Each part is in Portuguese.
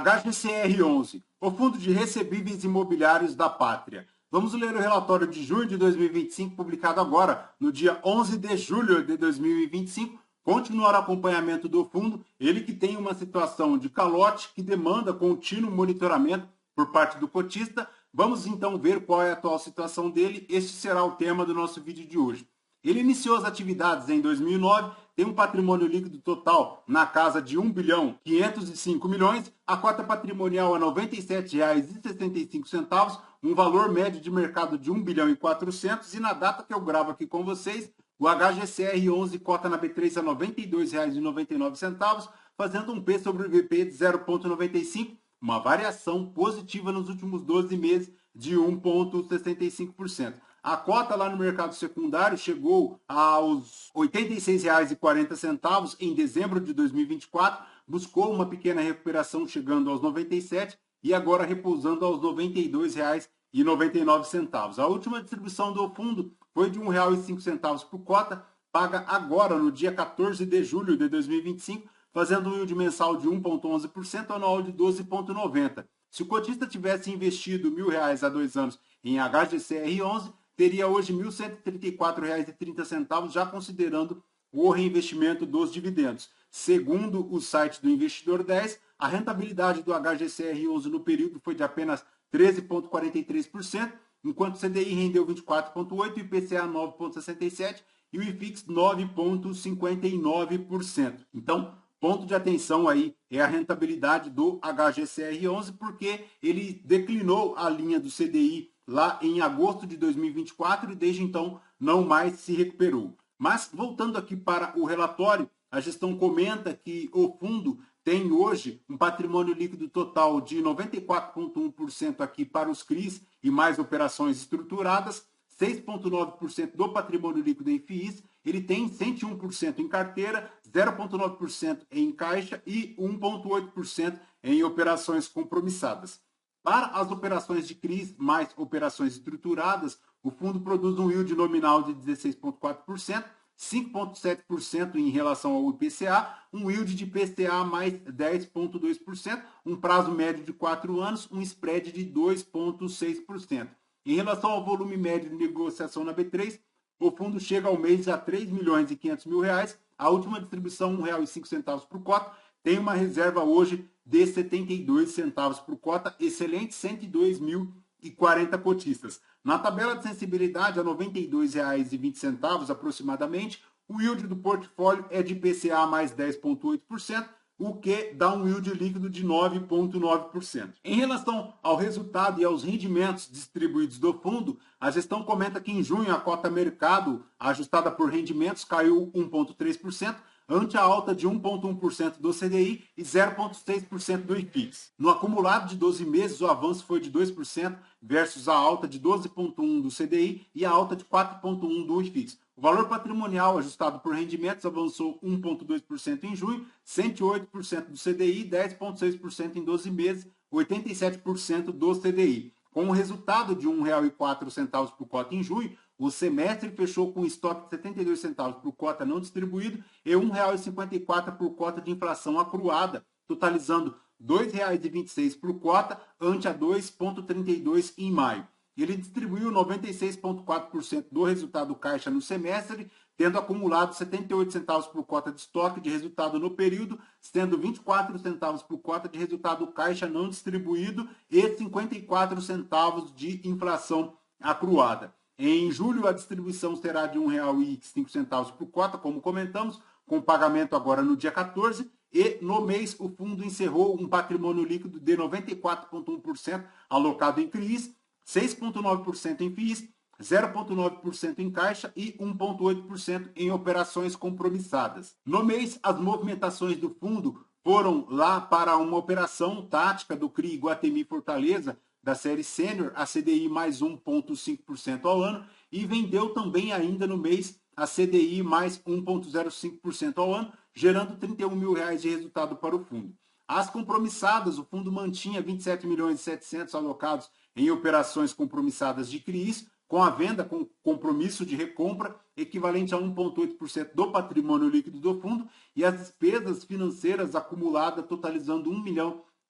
HGCR11, o Fundo de Recebíveis Imobiliários da Pátria. Vamos ler o relatório de junho de 2025, publicado agora, no dia 11 de julho de 2025. Continuar o acompanhamento do fundo, ele que tem uma situação de calote que demanda contínuo monitoramento por parte do cotista. Vamos então ver qual é a atual situação dele. Este será o tema do nosso vídeo de hoje. Ele iniciou as atividades em 2009, tem um patrimônio líquido total na casa de 1 bilhão 505 milhões, a cota patrimonial é R$ 97,65, um valor médio de mercado de 1 bilhão e 400, e na data que eu gravo aqui com vocês, o HGCR11 cota na B3 a R$ 92,99, fazendo um P sobre o VP de 0,95, uma variação positiva nos últimos 12 meses de 1,65%. A cota lá no mercado secundário chegou aos R$ 86,40 em dezembro de 2024, buscou uma pequena recuperação chegando aos 97 e agora repousando aos R$ 92,99. A última distribuição do fundo foi de R$ 1,05 por cota, paga agora no dia 14 de julho de 2025, fazendo um yield mensal de 1,11%, anual de 12,90%. Se o cotista tivesse investido R$ 1.000 há 2 anos em HGCR11, teria hoje R$ 1.134,30, já considerando o reinvestimento dos dividendos. Segundo o site do Investidor 10, a rentabilidade do HGCR11 no período foi de apenas 13,43%, enquanto o CDI rendeu 24,8%, o IPCA 9,67% e o IFIX 9,59%. Então, ponto de atenção aí é a rentabilidade do HGCR11, porque ele declinou a linha do CDI lá em agosto de 2024 e desde então não mais se recuperou. Mas voltando aqui para o relatório, a gestão comenta que o fundo tem hoje um patrimônio líquido total de 94,1% aqui para os CRIs e mais operações estruturadas, 6,9% do patrimônio líquido em FIIs, ele tem 101% em carteira, 0,9% em caixa e 1,8% em operações compromissadas. Para as operações de CRIs mais operações estruturadas, o fundo produz um yield nominal de 16,4%, 5,7% em relação ao IPCA, um yield de PCA mais 10,2%, um prazo médio de 4 anos, um spread de 2,6%. Em relação ao volume médio de negociação na B3, o fundo chega ao mês a R$ 3.500.000, a última distribuição R$ 1,05 por cota, tem uma reserva hoje de 72 centavos por cota, excelente, 102.040 cotistas. Na tabela de sensibilidade, a R$ 92,20 aproximadamente, o yield do portfólio é de PCA mais 10,8%, o que dá um yield líquido de 9,9%. Em relação ao resultado e aos rendimentos distribuídos do fundo, a gestão comenta que em junho a cota mercado, ajustada por rendimentos, caiu 1,3%, ante a alta de 1,1% do CDI e 0,6% do IFIX. No acumulado de 12 meses, o avanço foi de 2% versus a alta de 12,1% do CDI e a alta de 4,1% do IFIX. O valor patrimonial ajustado por rendimentos avançou 1,2% em junho, 108% do CDI, 10,6% em 12 meses, 87% do CDI. Com o resultado de R$ 1,04 por cota em junho, o semestre fechou com estoque de 72 centavos por cota não distribuído e R$ 1,54 por cota de inflação acruada, totalizando R$ 2,26 por cota ante a 2,32 em maio. Ele distribuiu 96,4% do resultado caixa no semestre, tendo acumulado 78 centavos por cota de estoque de resultado no período, sendo 24 centavos por cota de resultado caixa não distribuído e 54 centavos de inflação acruada. Em julho, a distribuição será de R$ 1,05 por cota, como comentamos, com pagamento agora no dia 14, e no mês o fundo encerrou um patrimônio líquido de 94,1% alocado em CRIs, 6,9% em FIIs, 0,9% em caixa e 1,8% em operações compromissadas. No mês, as movimentações do fundo foram lá para uma operação tática do CRI Iguatemi Fortaleza, da série Sênior, a CDI mais 1,5% ao ano, e vendeu também ainda no mês a CDI mais 1,05% ao ano, gerando R$ 31.000 de resultado para o fundo. As compromissadas, o fundo mantinha 27.700.000 alocados em operações compromissadas de CRIs, com a venda com compromisso de recompra equivalente a 1,8% do patrimônio líquido do fundo e as despesas financeiras acumuladas totalizando R$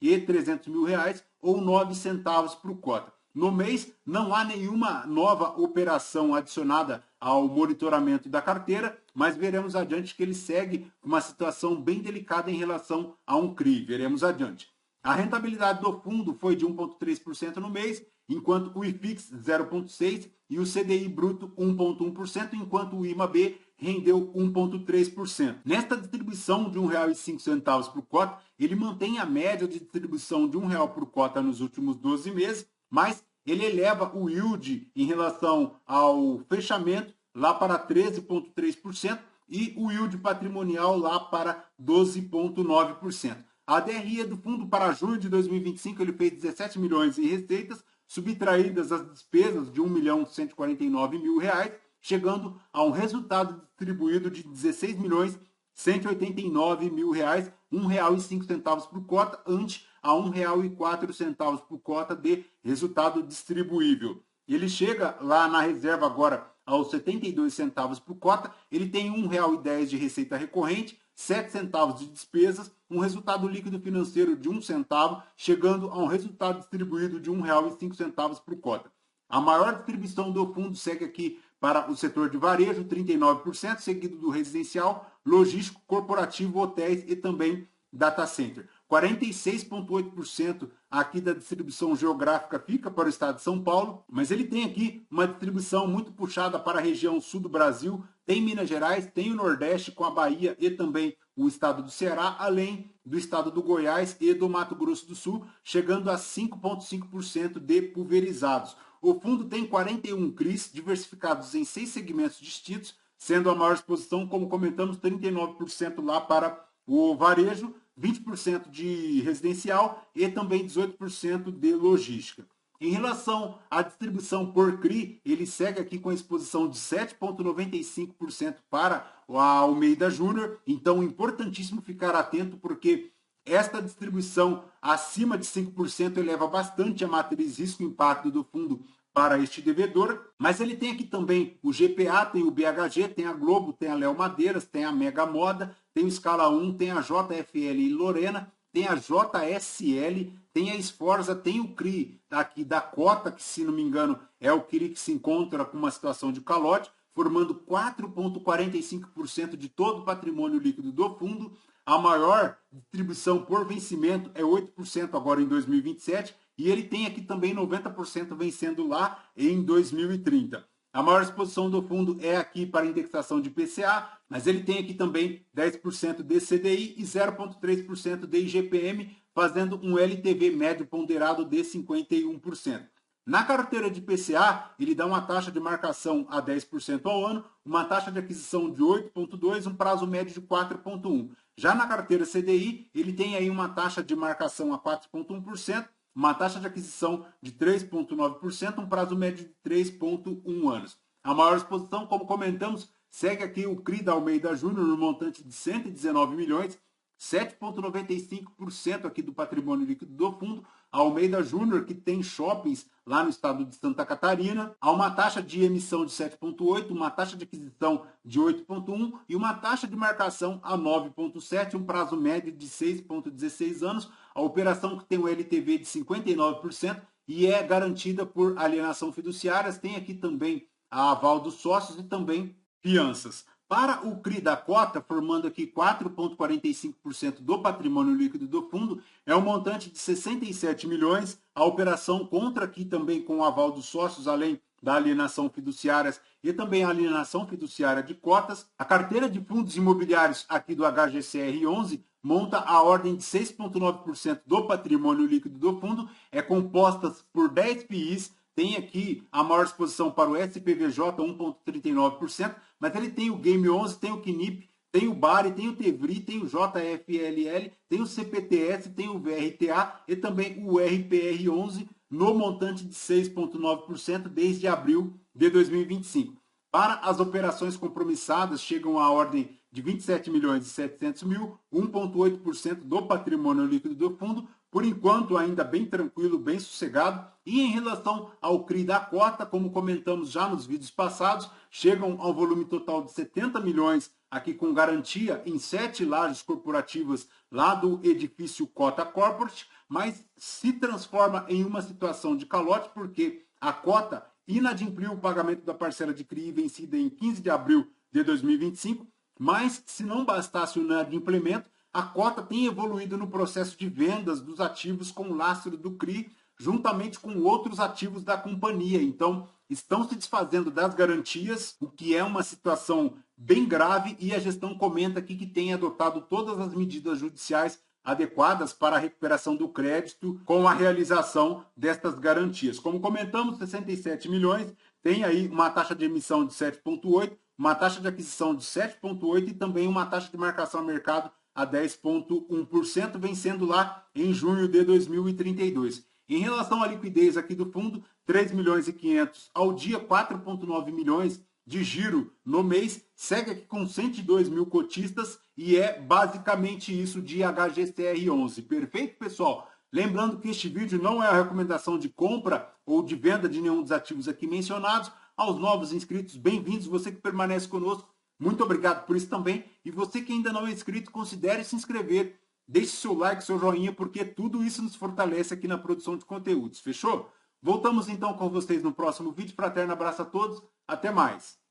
e 300 mil reais, ou 9 centavos por cota. No mês, não há nenhuma nova operação adicionada ao monitoramento da carteira, mas veremos adiante que ele segue uma situação bem delicada em relação a um CRI. Veremos adiante. A rentabilidade do fundo foi de 1,3% no mês, enquanto o IFIX 0,6% e o CDI bruto 1,1%, enquanto o IMAB rendeu 1,3%. Nesta distribuição de R$ 1,05 por cota, ele mantém a média de distribuição de R$ 1 por cota nos últimos 12 meses, mas ele eleva o yield em relação ao fechamento lá para 13,3% e o yield patrimonial lá para 12,9%. A DRE do fundo para junho de 2025 ele fez 17 milhões em receitas, subtraídas as despesas de R$ 1.149.000, chegando a um resultado distribuído de R$ 16.189.000, R$ 1,05 por cota, ante a R$ 1,04 por cota de resultado distribuível. Ele chega lá na reserva agora aos 72 centavos por cota, ele tem R$ 1,10 de receita recorrente, 7 centavos de despesas, um resultado líquido financeiro de 1 centavo, chegando a um resultado distribuído de R$ 1,05 por cota. A maior distribuição do fundo segue aqui para o setor de varejo, 39%, seguido do residencial, logístico, corporativo, hotéis e também data center. 46,8% aqui da distribuição geográfica fica para o estado de São Paulo, mas ele tem aqui uma distribuição muito puxada para a região sul do Brasil, tem Minas Gerais, tem o Nordeste com a Bahia e também o estado do Ceará, além do estado do Goiás e do Mato Grosso do Sul, chegando a 5,5% de pulverizados. O fundo tem 41 CRIs diversificados em 6 segmentos distintos, sendo a maior exposição, como comentamos, 39% lá para o varejo, 20% de residencial e também 18% de logística. Em relação à distribuição por CRI, ele segue aqui com a exposição de 7,95% para o Almeida Júnior, então importantíssimo ficar atento porque esta distribuição acima de 5% eleva bastante a matriz risco-impacto do fundo para este devedor, mas ele tem aqui também o GPA, tem o BHG, tem a Globo, tem a Léo Madeiras, tem a Mega Moda, tem o Escala 1, tem a JFL e Lorena, tem a JSL, tem a Esforza, tem o CRI aqui da Cota, que se não me engano é o CRI que se encontra com uma situação de calote, formando 4,45% de todo o patrimônio líquido do fundo. A maior distribuição por vencimento é 8% agora em 2027, e ele tem aqui também 90% vencendo lá em 2030. A maior exposição do fundo é aqui para indexação de IPCA, mas ele tem aqui também 10% de CDI e 0,3% de IGPM, fazendo um LTV médio ponderado de 51%. Na carteira de IPCA, ele dá uma taxa de marcação a 10% ao ano, uma taxa de aquisição de 8,2%, um prazo médio de 4,1%. Já na carteira CDI, ele tem aí uma taxa de marcação a 4,1%, uma taxa de aquisição de 3,9%, um prazo médio de 3,1 anos. A maior exposição, como comentamos, segue aqui o CRI da Almeida Júnior no montante de 119 milhões, 7,95% aqui do patrimônio líquido do fundo. A Almeida Júnior, que tem shoppings lá no estado de Santa Catarina, há uma taxa de emissão de 7,8%, uma taxa de aquisição de 8,1% e uma taxa de marcação a 9,7%, um prazo médio de 6,16 anos. A operação que tem um LTV de 59% e é garantida por alienação fiduciárias, tem aqui também a aval dos sócios e também fianças. Para o CRI da Cota, formando aqui 4,45% do patrimônio líquido do fundo, é um montante de 67 milhões. A operação contra aqui também com o aval dos sócios, além da alienação fiduciárias e também a alienação fiduciária de cotas. A carteira de fundos imobiliários aqui do HGCR11 monta a ordem de 6,9% do patrimônio líquido do fundo, é composta por 10 FIIs, tem aqui a maior exposição para o SPVJ, 1,39%, mas ele tem o Game 11, tem o KNIP, tem o BARI, tem o TEVRI, tem o JFLL, tem o CPTS, tem o VRTA e também o RPR11 no montante de 6,9% desde abril de 2025. Para as operações compromissadas, chegam à ordem de 27 milhões e 700 mil, 1,8% do patrimônio líquido do fundo, por enquanto ainda bem tranquilo, bem sossegado. E em relação ao CRI da Cota, como comentamos já nos vídeos passados, chegam ao volume total de 70 milhões aqui com garantia em 7 lajes corporativas lá do edifício Cota Corporate. mas se transforma em uma situação de calote porque a cota inadimpliu o pagamento da parcela de CRI vencida em 15 de abril de 2025, mas se não bastasse o inadimplemento, a cota tem evoluído no processo de vendas dos ativos com lastro do CRI, juntamente com outros ativos da companhia. Então, estão se desfazendo das garantias, o que é uma situação bem grave, e a gestão comenta aqui que tem adotado todas as medidas judiciais adequadas para a recuperação do crédito com a realização destas garantias. Como comentamos, 67 milhões, tem aí uma taxa de emissão de 7,8, uma taxa de aquisição de 7,8 e também uma taxa de marcação a mercado a 10,1%, vencendo lá em junho de 2032. Em relação à liquidez aqui do fundo, 3 milhões e 500 ao dia, 4,9 milhões de giro no mês, segue aqui com 102 mil cotistas e é basicamente isso de HGCR11. Perfeito, pessoal? Lembrando que este vídeo não é a recomendação de compra ou de venda de nenhum dos ativos aqui mencionados. Aos novos inscritos, bem-vindos. Você que permanece conosco, muito obrigado por isso também. E você que ainda não é inscrito, considere se inscrever. Deixe seu like, seu joinha, porque tudo isso nos fortalece aqui na produção de conteúdos. Fechou? Voltamos então com vocês no próximo vídeo. Fraterno abraço a todos. Até mais.